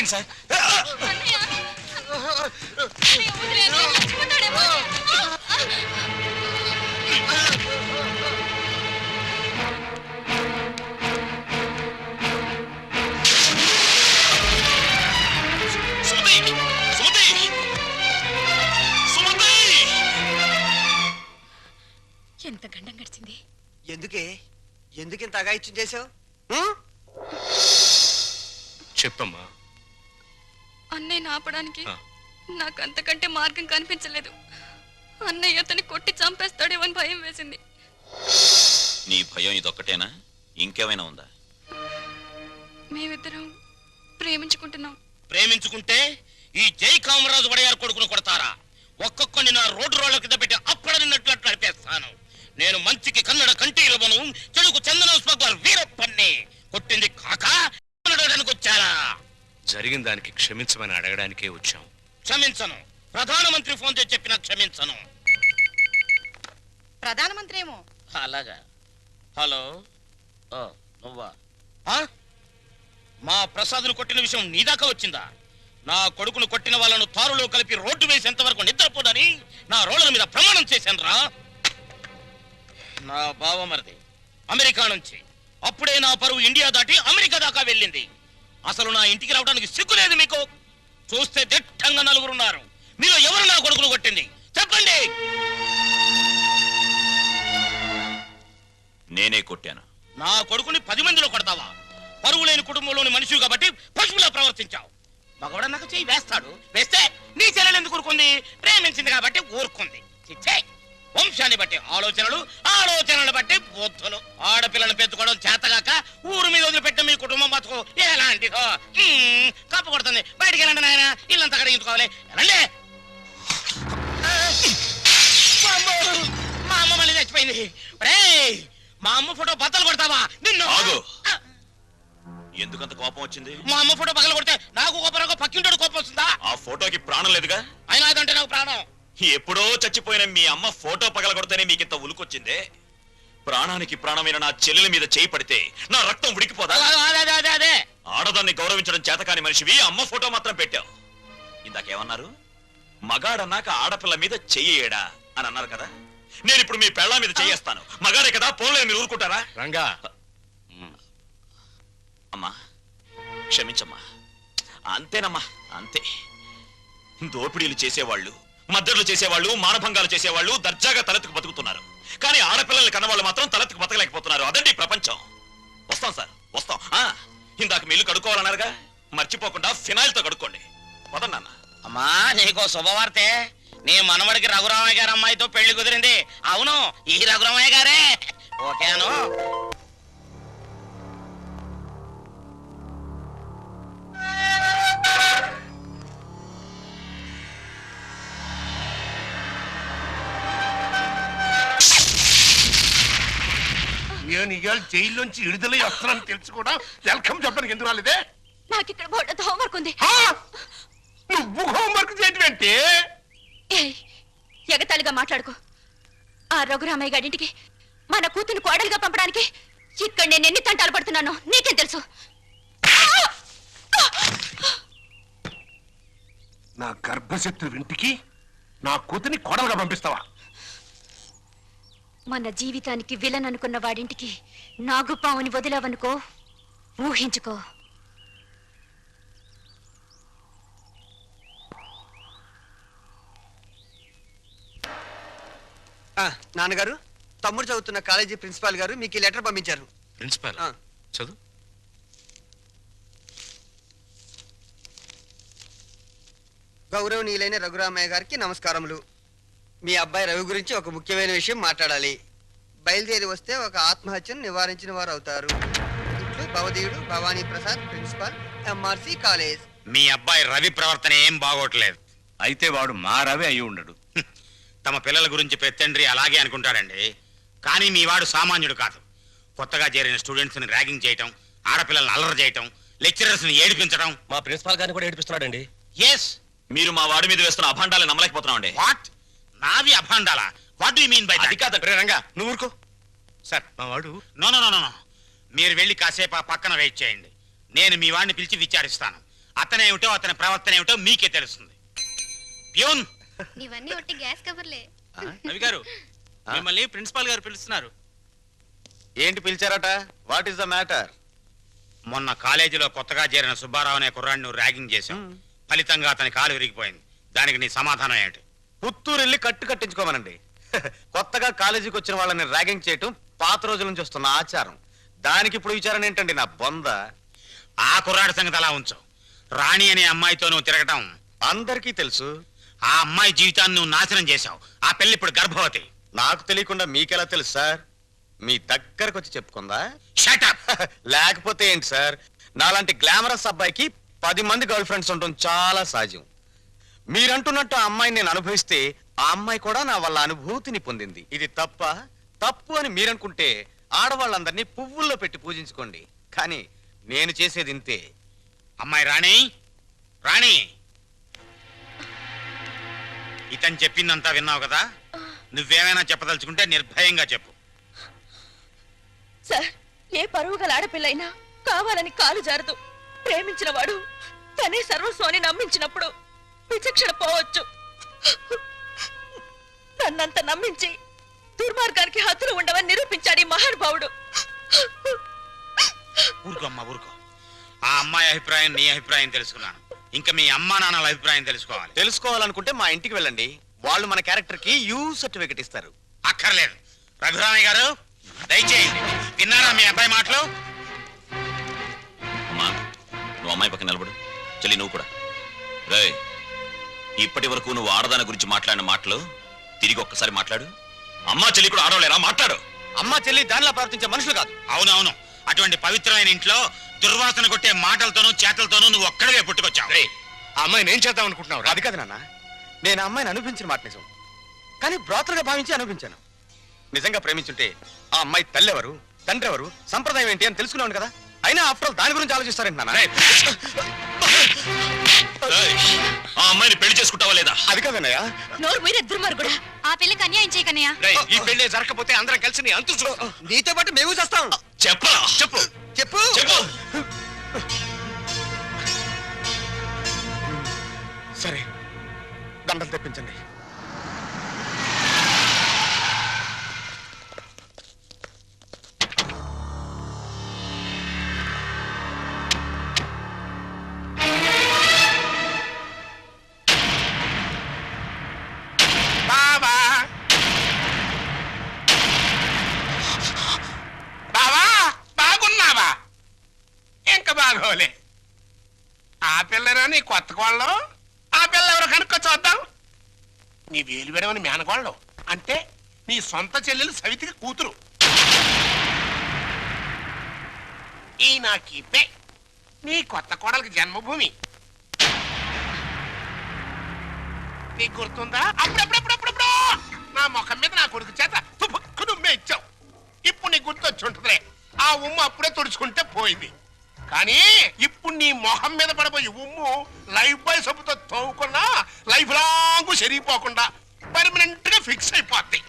వదిలేండి సార్. ఎంత గండం గడిచింది. ఎందుకింత అగాయిత్యం చేసావు? చెప్పమ్మా. అన్నయ్యని ఆపడానికి నాకు అంతకంటే మార్గం కనిపించలేదు. అన్నయ్య అతన్ని కొట్టి చంపేస్తాడేమో అని భయం వేసింది. నీ భయం ఇదొక్కటేనా? ఇంకేమైనా ఉందా? మేమిద్దరం ప్రేమించుకుంటున్నాం. ప్రేమించుకుంటే ఈ జై కామరాజు వడయారు కొడుకును కొడతారా? ఒక్కొక్కని నా రోడ్డు రోడ్ల కింద పెట్టి అప్పుడన్నట్లు నడిపేస్తాను. నేను మంచికి కన్నడ కంఠీరవను, చెడుకు చందనం స్మగ్లర్ వీరప్పన్ని. కొట్టింది కాక వచ్చారా? జరిగిన దానికి క్షమించమని అడగడానికే వచ్చాం. క్షమించను. ప్రధానమంత్రి ఫోన్ చేసి చెప్పినా క్షమించను. ప్రధానమంత్రి ఏమో. అలాగా. హలో, నువ్వా? మా ప్రసాద్ను కొట్టిన విషయం నీ దాకా వచ్చిందా? నా కొడుకును కొట్టిన వాళ్ళను తారులో కలిపి రోడ్డు వేసేంత వరకు నిద్రపోదని నా రోడ్ల మీద ప్రమాణం చేశాను రా. నా బావమరిది అమెరికా నుంచి అప్పుడే నా పరువు ఇండియా దాటి అమెరికా దాకా వెళ్ళింది. అసలు నా ఇంటికి రావడానికి సిగ్గులేదు మీకు? చూస్తే దిట్టంగా నలుగురున్నారు. మీలో ఎవరు నా కొడుకును కొట్టింది చెప్పండి. నేనే కొట్టాను. నా కొడుకుని 10 మందిలో కొడతావా? పరువు లేని కుటుంబంలోని మనిషి కాబట్టి పశువులా ప్రవర్తించావు. మగవాడు నాకు చెయ్యి వేస్తాడు. వేస్తే నీ చెల్లెలు ఎందుకు ఊరుకుంది? ప్రేమించింది కాబట్టి ఊరుకుంది. చిచ్చే. వంశాన్ని బట్టి ఆలోచనలు, ఆలోచనలు బట్టి బుద్ధులు. ఆడపిల్లను పెంచుకోవడం చేతగాక ఊరు మీద వదిలిపెట్టిన మీ కుటుంబం బతుకు ఎలాంటిదో. కప్పు కొడుతుంది. బయటికి వెళ్ళండి నాయన, ఇల్లంతా కడిగించుకోవాలి. వెళ్ళండి. మా అమ్మ మళ్ళీ చచ్చిపోయింది. మా అమ్మ ఫోటో బద్దలు కొడతావా? నిన్ను ఎందుకంత కోపం వచ్చింది? మా అమ్మ ఫోటో పగల కొడితే నాకు కోపం, పక్కింటోడు కోపం వస్తుందా? ఆ ఫోటోకి ప్రాణం లేదుగా. అయినా అదంటే నాకు ప్రాణం. ఎప్పుడో చచ్చిపోయిన మీ అమ్మ ఫోటో పగల కొడితేనే మీకింత ఉలుకొచ్చిందే. ప్రాణానికి ప్రాణమైన నా చెల్లెల మీద చేయి పడితే నా రక్తం ఉడికిపోదా? అదే ఆడదాన్ని గౌరవించడం చేతకాని మనిషివి అమ్మ ఫోటో మాత్రం పెట్టావు. ఇందాకేమన్నారు? మగాడన్నాక ఆడపిల్ల మీద చెయ్యేడా అని అన్నారు కదా. నేను ఇప్పుడు మీ పెళ్ళ మీద చెయ్యేస్తాను. మగాడే కదా, పోలే మీరు ఊరుకుంటారా? రంగా, అమ్మా క్షమించమ్మా. అంతేనమ్మా, అంతే. దోపిడీలు చేసేవాళ్ళు, మద్దతులు చేసేవాళ్ళు, మానభంగాలు చేసేవాళ్ళు దర్జాగా తలెత్తుకు బతుకుతున్నారు. కానీ ఆడపిల్లల్ని కన్నవాళ్ళు మాత్రం తలెత్తుకు బతకలేకపోతున్నారు. అదండి ప్రపంచం. వస్తాం సార్, వస్తాం. ఇందాక మీ ఇల్లు కడుక్కోవాలన్నారుగా, మర్చిపోకుండా ఫినాయిల్తో కడుక్కోండి. వదన్నా. అమ్మా నీకో శుభవార్తే. నీ మనవడికి రఘురామయ్య గారి అమ్మాయితో పెళ్లి కుదిరింది. అవును, ఈ రఘురామయ్య గారే. ఓకేను. నేను ఇవాళ జైల్లోంచి విడుదలై వస్తున్నాను తెలుసు కూడా వెల్కమ్ చెప్పడానికి ఎందుకు రాలేదే? నాకు ఇక్కడ బోర్డు హోంవర్క్ ఉంది. నువ్వు హోంవర్క్ చేయటం ఏంటి? ఎగతాళిగా మాట్లాడుకో. ఆ రఘురామయ్య గారింటికి మన కూతురు కోడలుగా పంపడానికి ఇక్కడ నేను ఎన్ని తంటాలు పడుతున్నానో నీకేం తెలుసు? నా గర్భశత్రు ఇంటికి నా కూతుని కోడలుగా పంపిస్తావా? మన జీవితానికి విలన్ అనుకున్న వాడింటికి నాగుపావుని వదిలావనుకో, ఊహించుకో. నాన్నగారు, తమ్ముడు చదువుతున్న కాలేజీ ప్రిన్సిపాల్ గారు మీకు ఈ లెటర్ పంపించారు. ప్రిన్సిపాల్ చదువు. గౌరవనీయులైన రఘురామయ్య గారికి నమస్కారములు. మీ అబ్బాయి రవి గురించి ఒక ముఖ్యమైన విషయం మాట్లాడాలి. బయలుదేరి వస్తే ఒక ఆత్మహత్యను నివారించిన వారు అవుతారు. ఇట్లు భవదీయుడు Bhavani Prasad, principal, MRC college. మీ అబ్బాయి రవి ప్రవర్తన ఏం బాగోట్లేదు. అయితే వాడు మా రవి అయి ఉండడు. తమ పిల్లల గురించి పెత్తండ్రి అలాగే అనుకుంటాడండి. కానీ మీ వాడు సామాన్యుడు కాదు. కొత్తగా చేరిన స్టూడెంట్స్ ని ర్యాగింగ్ చేయటం, ఆడపిల్లల్ని అల్లరి చేయటం, లెక్చరర్స్ ని ఏడిపించడం. మా ప్రిన్సిపాల్ గారిని కూడా ఏడిపిస్తున్నాడండి. ఎస్, మీరు మా వాడి మీద వేస్తున్న అభాండాలు నమ్మలేకపోతున్నాం అండి. వాట్? నావి అభాండాలా? What do you mean by that? అది కాదండి. రంగా నువ్వు ఊరుకో. సార్ మా వాడు. నో నో నో నో, మీరు వెళ్ళి కాసేపు ఆ పక్కన వెయిట్ చేయండి. నేను మీ వాడిని పిలిచి విచారిస్తాను. అతనేమిటో అతని ప్రవర్తన ఏమిటో మీకే తెలుస్తుంది. ప్యూన్, ఇవన్నీ ఒట్టి గ్యాస్ కవర్లే. రవి గారు మిమ్మల్ని ప్రిన్సిపాల్ గారు పిలుస్తున్నారు. ఏంటి పిలిచారట? What is the matter? మొన్న కాలేజీలో కొత్తగా చేరిన సుబ్బారావు అనే కుర్రాన్ని నువ్వు ర్యాగింగ్ చేశావు. ఫలితంగా అతని కాలు విరిగిపోయింది. దానికి నీ సమాధానం ఏంటి? పుత్తూరు వెళ్ళి కట్టించుకోమనండి. కొత్తగా కాలేజీకి వచ్చిన వాళ్ళని ర్యాగింగ్ చేయటం పాత రోజుల నుంచి వస్తున్న ఆచారం. దానికి ఇప్పుడు విచారణ ఏంటండి నా బొంద? ఆ కుర్రాడి సంగతి అలా ఉంచు. రాణి అనే అమ్మాయితో నువ్వు తిరగటం అందరికీ తెలుసు. ఆ అమ్మాయి జీవితాన్ని నువ్వు నాశనం చేశావు. ఆ పెళ్లి ఇప్పుడు గర్భవతి. నాకు తెలియకుండా మీకెలా తెలుసు సార్? మీ దగ్గరకు వచ్చి చెప్పుకుందా? షటప్. లేకపోతే ఏంటి సార్? నాలాంటి గ్లామరస్ అబ్బాయికి 10 మంది గర్ల్ ఫ్రెండ్స్ ఉండటం చాలా సహజం. మీరంటున్నట్టు ఆ అమ్మాయిని నేను అనుభవిస్తే ఆ అమ్మాయి కూడా నా వల్ల అనుభూతిని పొందింది. ఇది తప్పు అని మీరనుకుంటే ఆడవాళ్ళందరినీ పువ్వుల్లో పెట్టి పూజించుకోండి. కానీ నేను చేసేది ఇంతే. అమ్మాయి రాణి, ఇతను చెప్పిందంతా విన్నావు కదా? నువ్వేమైనా చెప్పదలుచుకుంటే నిర్భయంగా చెప్పు. సార్, ఏ పరువు గల ఆడపిల్లైనా కావాలని కాలు జారదు. ప్రేమించిన వాడు తనే సర్వస్వాన్ని నమ్మించినప్పుడు విచక్షణ పోవచ్చు. నన్నంత నమ్మించి దుర్మార్గానికి హద్దులు ఉండవని నిరూపించాడు ఈ మహానుభావుడు. ఊరుకోమ్మా ఊరుకో. ఆ అమ్మాయి అభిప్రాయం నీ అభిప్రాయం తెలుసుకున్నాను. ఇంకా మీ అమ్మా నాన్నల అభిప్రాయం తెలుసుకోవాలనుకుంటే మా ఇంటికి వెళ్ళండి. వాళ్ళు మన క్యారెక్టర్ కి యూ సర్టిఫికెట్ ఇస్తారు. అక్కర్లేదు. రఘురామయ్య గారు దయచేయండి. విన్నారా మీ అబ్బాయి మాటలు? అమ్మా, నువ్వు అమ్మాయి పక్కన నిలబడు. చెల్లి నువ్వు కూడా. రేయ్, ఇప్పటి వరకు నువ్వు ఆడదాని గురించి మాట్లాడిన మాటలు తిరిగి ఒక్కసారి మాట్లాడు. అమ్మా చెల్లి కూడా ఆడవలేరా? మాట్లాడు. అమ్మా చెల్లి దానిలా ప్రవర్తించే మనుషులు కాదు. అవునవును. అటువంటి పవిత్రమైన ఇంట్లో దుర్వాసన కొట్టే మాటలతోనూ చేతలతోనూ నువ్వు ఒక్కడే పుట్టుకొచ్చావు. ఆ అమ్మాయిని ఏం చేద్దాం అనుకుంటున్నావు? అది కాదు నాన్న, నేను ఆ అమ్మాయిని అనిపించిన మాట నిజం. కానీ బ్రాతలుగా భావించి అనిపించాను. నిజంగా ప్రేమించుంటే ఆ అమ్మాయి తల్లి ఎవరు, తండ్రి ఎవరు, సంప్రదాయం ఏంటి అని తెలుసుకున్నాను కదా. అయినా ఆఫ్టర్ ఆల్ దాని గురించి ఆలోచిస్తారేంటి నాన్న? ఆ అమ్మాయిని పెళ్లి చేసుకుంటావా లేదా? అది కాదన్నయ్య. నోరు మీరే దుర్మార్గుడా. ఆ పెళ్లికి అన్యాయం చేయకన్నయ్య. ఈ పెళ్లి జరగకపోతే అందరం కలిసి నీ అంతు చూస్తాం. నీతో పాటు మేము చేస్తాం. చెప్పరా? చెప్పు. సరే, దండలు తెప్పించండి. బాగున్నావా? ఇంకా బాగోలే. ఆ పిల్లరా నీ కొత్త కోళ్ళం? ఆ పిల్ల ఎవరో కనుక్కో చూద్దాం. నీ వేలు విడవని మేనకోళ్ళం అంటే నీ సొంత చెల్లెలు సవితికి కూతురు. ఈ నా కీపే నీ కొత్త కోడలకి జన్మభూమి. నీకు గుర్తుందా? అప్పుడప్పుడప్పుడప్పుడు నా ముఖం మీద నా కొడుకు చేత తుపుక్కు నుమ్మే ఇచ్చావు. ఇప్పుడు నీకు గుర్తొచ్చి ఉంటుందిలే. ఆ ఉమ్ము అప్పుడే తుడుచుకుంటే పోయింది. కానీ ఇప్పుడు నీ మొహం మీద పడబోయే ఉమ్ము లైఫ్ బాయ్ సబ్బుతో తోవుకున్నా లైఫ్ లాంగ్ సరిగిపోకుండా పర్మనెంట్ గా ఫిక్స్ అయిపోద్ది.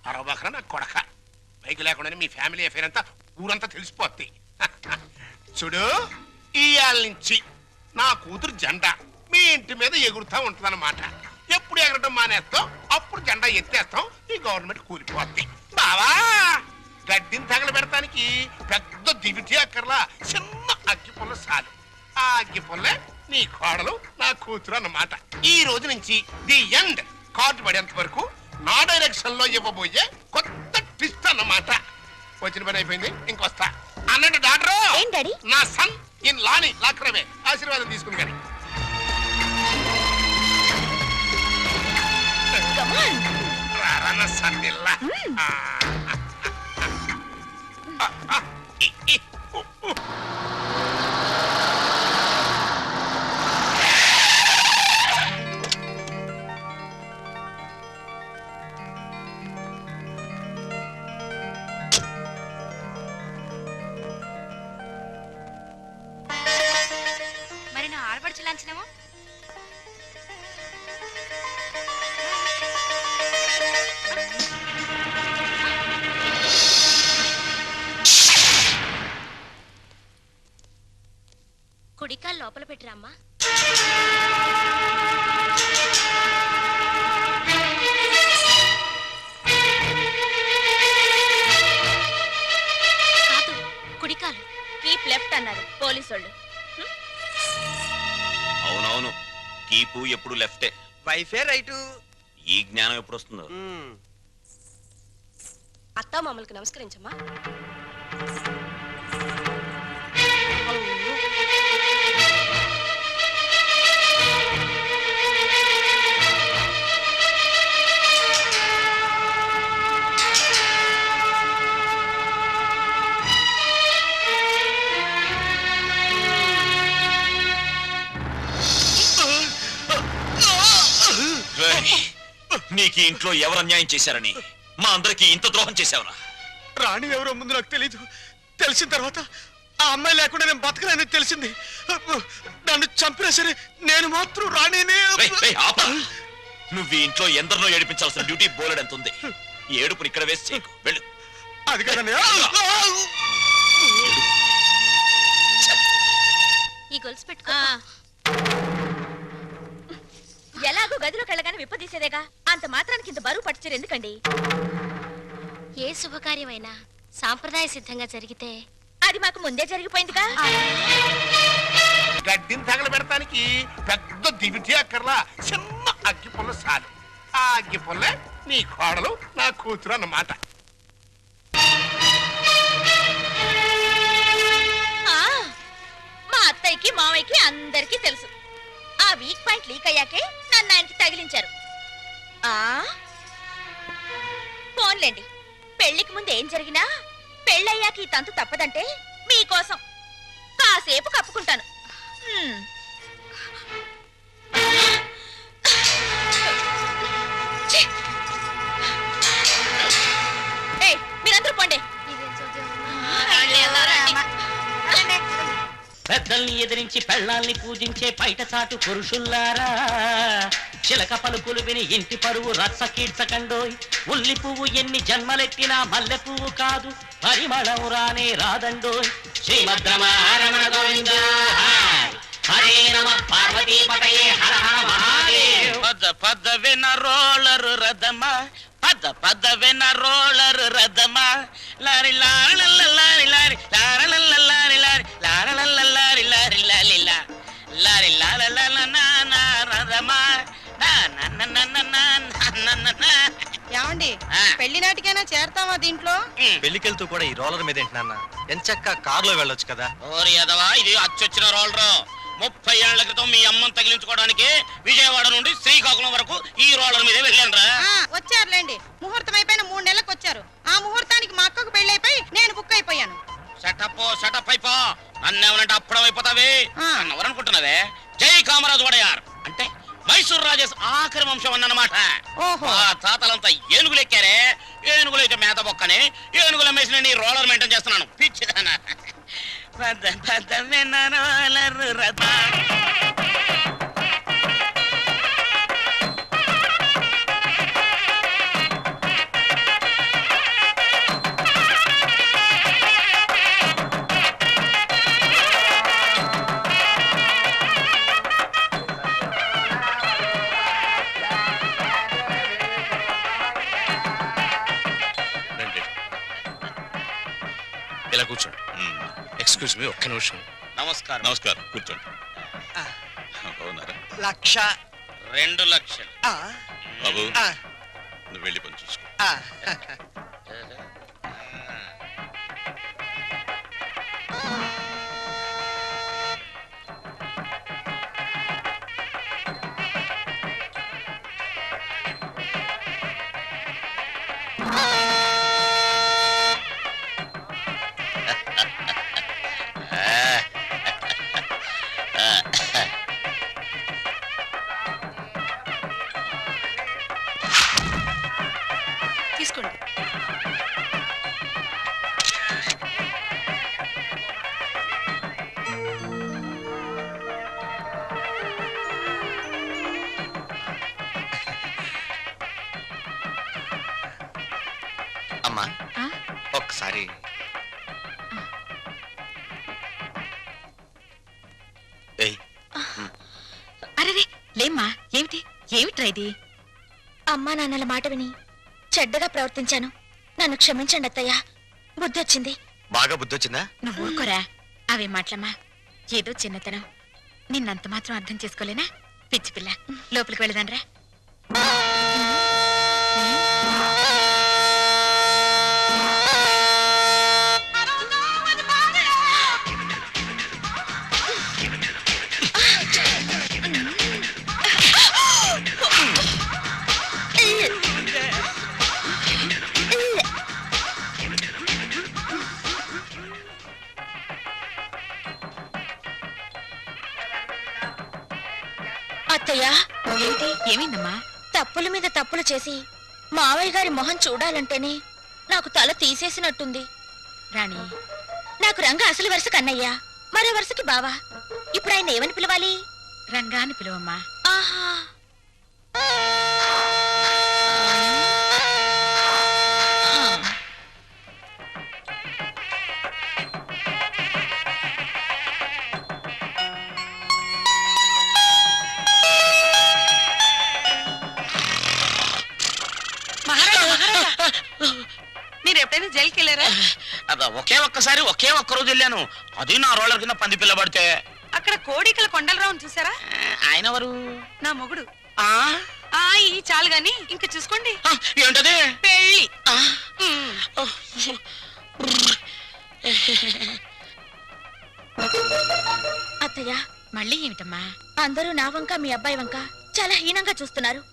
అరవబకరా నా కొడక. బైక్ లేకుండానే మీ ఫ్యామిలీ అఫేర్ అంతా ఊరంతా తెలిసిపోద్ది. చూడు, ఇయాల నుంచి నా కూతురు జెండా మీ ఇంటి మీద ఎగురుతా ఉంటుందన్నమాట. ఎప్పుడు ఎగరటం మానేస్తాం అప్పుడు జెండా ఎత్తేస్తాం. ఈ గవర్నమెంట్ కూలిపోద్ది. బావా, గడ్డిని తగలబెడటానికి పెద్ద దివిటి అక్కర్లా, చిన్న అగ్గి పుల్ల చాలు. ఆ అగ్గి పుల్లే నీ కోడలు నా కూతురు అన్నమాట. ఈ రోజు నుంచి ది ఎండ్. కార్డు పడేంత వరకు నా డైరెక్షన్ లో ఇవ్వబోయే కొత్త ట్విస్ట్ అన్నమాట. వచ్చిన పని అయిపోయింది, ఇంకొస్తా అన్నట్టు డాక్టర్. నా సన్ ఇన్ లాని లాక్రమే ఆశీర్వాదం తీసుకుని కానీ రారన్న సన్నిల్లా. మరి నా ఆడపడుచు లాంఛనమో? పెట్టిరా అమ్మా. కాదు, కుడికాలు. కీప్ లెఫ్ట్ అన్నారు పోలీసోళ్ళు. అవునవును, కీపు ఎప్పుడు లెఫ్టే. వైఫే రైటు. ఈ జ్ఞానం ఎప్పుడు వస్తుందో. అత్తా మామూలుకి నమస్కరించమ్మా. రేయ్, నీకు ఈ ఇంట్లో ఎవరు అన్యాయం చేశారని మా అందరికి ఇంత ద్రోహం చేశావురా? రాణి ఎవరో ముందు నాకు తెలీదు. తెలిసిన తర్వాత ఆ అమ్మాయి లేకుండా నేను బతకలేని తెలిసింది. నన్ను చంపినా సరే నేను మాత్రం రాణినే. రేయ్, రేయ్, ఆపరా. నువ్వు ఈ ఇంట్లో ఎందరినో ఏడిపించాల్సిన డ్యూటీ బోలెడ్ ఎంత ఉంది. ఈ ఏడుపుని ఇక్కడ వేస్ట్ చేయకు, వెళ్ళు. అది కదండి. ఈ గొలుసు పెట్టుకో. ఎలాగో గదిలోకి వెళ్ళగానే విప్పదీసేదేగా, అంత మాత్రానికి ఇంత బరువు పట్టుచీర ఎందుకండి? ఏ శుభకార్యమైనా సాంప్రదాయ సిద్ధంగా జరిగితే అది మాకు ముందే జరిగిపోయిందిగా. గడ్డిని తగలబెడటానికి పెద్ద దివిటి అక్కర్లా, చిన్న అగ్గి పుల్ల చాలు. ఆ అగ్గి పుల్లే నీ కోడలు నా కూతురు అన్నమాట. ఆ, మా అత్తయ్యకి మావయ్యకి అందరికీ తెలుసు. ఆ వీక్ పాయింట్ లీక్ అయ్యాకే నన్ను ఆయనకి తగిలించారు. ఆ ఫోన్లేండి, పెళ్లికి ముందు ఏం జరిగినా పెళ్ళయ్యాక ఈ తంతు తప్పదంటే మీకోసం కాసేపు కప్పుకుంటాను. ఏయ్, మీరందరూ పోండి. పెద్దల్ని ఎదిరించి పెళ్ళాల్ని పూజించే పైటసాటు పురుషుల్లారా, చిలక పలుకులు విని ఇంటి పరువు రచ్చ కీడ్చకండోయ్. ఉల్లి పువ్వు ఎన్ని జన్మలెట్టినా మల్లె పువ్వు కాదు, పరిమళం రానే రాదండోయ్. శ్రీమద్రమణ గోవింద హరే నమ పార్వతీపతయే హర హర మహాదేవ్. పద పద విన రోలరు రథమ, పద పద విన రోలరు రథమ, లారి లారి లారి లారి లారి లారి లారి లారి లారి లారి లారి లారి రథమ. ఏమండి, పెళ్లి నాటికైనా చేరతావా దీంట్లో? పెళ్లికెళ్తూ కూడా ఈ రోలర్ మీద ఏంటి నాన్న? ఎంచక్క కారులో వెళ్ళొచ్చు కదా. ఓరి యదవా, ఇది అచ్చొచ్చిన రోలరు. 30 ఏళ్ల క్రితం మీ అమ్మని తగిలించుకోవడానికి విజయవాడ నుండి శ్రీకాకుళం వరకు ఈ రోలర్ మీదే వెళ్ళానురా. వచ్చారులేండి, ముహూర్తం అయిపోయిన 3 నెలలకు వచ్చారు. ఆ ముహూర్తానికి మా అక్కకు పెళ్ళైపోయి నేను బుక్ అయిపోయాను. సెటప్ అయిపో. నన్నేమనంటే అప్పుడం అయిపోతావే. నన్నెవరనుకుంటున్నావే? జై కామరాజు వడయార్ అంటే మైసూర్ రాజేష్ ఆఖరి వంశం అన్నమాట. ఆ తాతలంతా ఏనుగులు ఎక్కారే. ఏనుగులు అయితే మేత బొక్కని, ఏనుగులు అమ్మేసిన నీ రోలర్ మెయింటైన్ చేస్తున్నాను. పిచ్చిదానా. రోలర్ రథ. ఇలా కూర్చోండి. ఎక్స్క్యూజ్ మీ, ఒక్క నిమిషం. నమస్కారం. నమస్కారం, కూర్చోండి. బాగున్నారా? 1,00,000. 2 లక్షలు. బాబు, నువ్వు వెళ్ళి పని చూసుకో. తీసుకోండి. అమ్మా, ఒక్కసారి ఏయ్, ఏమిట్రా ఇది? అమ్మా నాన్నల మాట విని చెడ్డగా ప్రవర్తించాను. నన్ను క్షమించండి అత్తయ్య. బుద్ధి వచ్చింది. బాగా బుద్ధి వచ్చిందా? నువ్వు ఊరుకోరా. అవే మాటలమ్మా. ఏదో చిన్నతనం. నిన్నంత మాత్రం అర్థం చేసుకోలేనా? పిచ్చి పిల్ల. లోపలికి వెళదాన్రా. అత్తయ్య, ఏమైందమ్మా? తప్పుల మీద తప్పులు చేసి మావయ్య గారి మొహం చూడాలంటేనే నాకు తల తీసేసినట్టుంది. రాణి, నాకు రంగ అసలు వరుస కన్నయ్య, మరో వరుసకి బావా. ఇప్పుడు ఆయన ఏమని పిలవాలి? రంగా అని పిలువమ్మా. ఆహా. మీరు ఎప్పుడైనా జైలుకి వెళ్ళారా? ఒకే ఒక్క రోజు వెళ్ళాను. అది నా రోలర్ కింద పంది పిల్ల పడితే. అక్కడ కోడికల కొండలరావుని చూసారా? ఆయన ఎవరు? నా మొగుడు. ఆ ఈ చాలు గాని ఇంకా చూసుకోండి. ఏంటది? పెళ్ళి. అత్తయ్య, మళ్ళీ ఏమిటమ్మా? అందరూ నా వంక మీ అబ్బాయి వంక చాలా హీనంగా చూస్తున్నారు.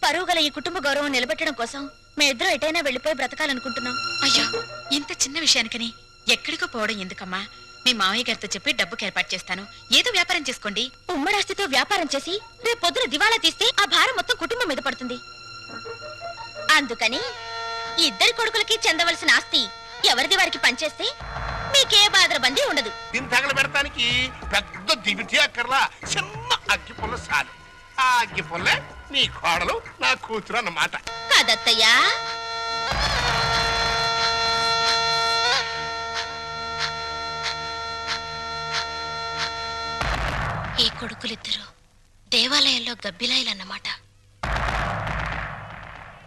పరువు గల ఈ కుటుంబ గౌరవం నిలబెట్టడం కోసం మేమిద్దరం ఎటైనా వెళ్ళిపోయి బ్రతకాలనుకుంటున్నాం. అయ్యో, ఇంత చిన్న విషయానికని ఎక్కడికో పోవడం ఎందుకమ్మా? మీ మావయ్య గారితో చెప్పి డబ్బుకి ఏర్పాటు చేస్తాను. ఏదో వ్యాపారం చేసుకోండి. ఉమ్మడాస్తితో వ్యాపారం చేసి రేపు పొద్దున దివాలా తీస్తే ఆ భారం మొత్తం కుటుంబం మీద పడుతుంది. అందుకని ఇద్దరి కొడుకులకి చెందవలసిన ఆస్తి ఎవరిది వారికి పనిచేస్తే మీకే బాధరబందీ ఉండదు. దీన్ని తగలబెడతానికి పెద్ద దివిటి అక్కర్లా, చిన్న అగ్గి పుల్ల చాలు. ఆ అగ్గి పుల్లే నీ కోడలు, నా కూతురు అన్నమాట. కాదత్తయ్యా. ఈ కొడుకులిద్దరూ దేవాలయంలో గబ్బిలాయిలన్నమాట.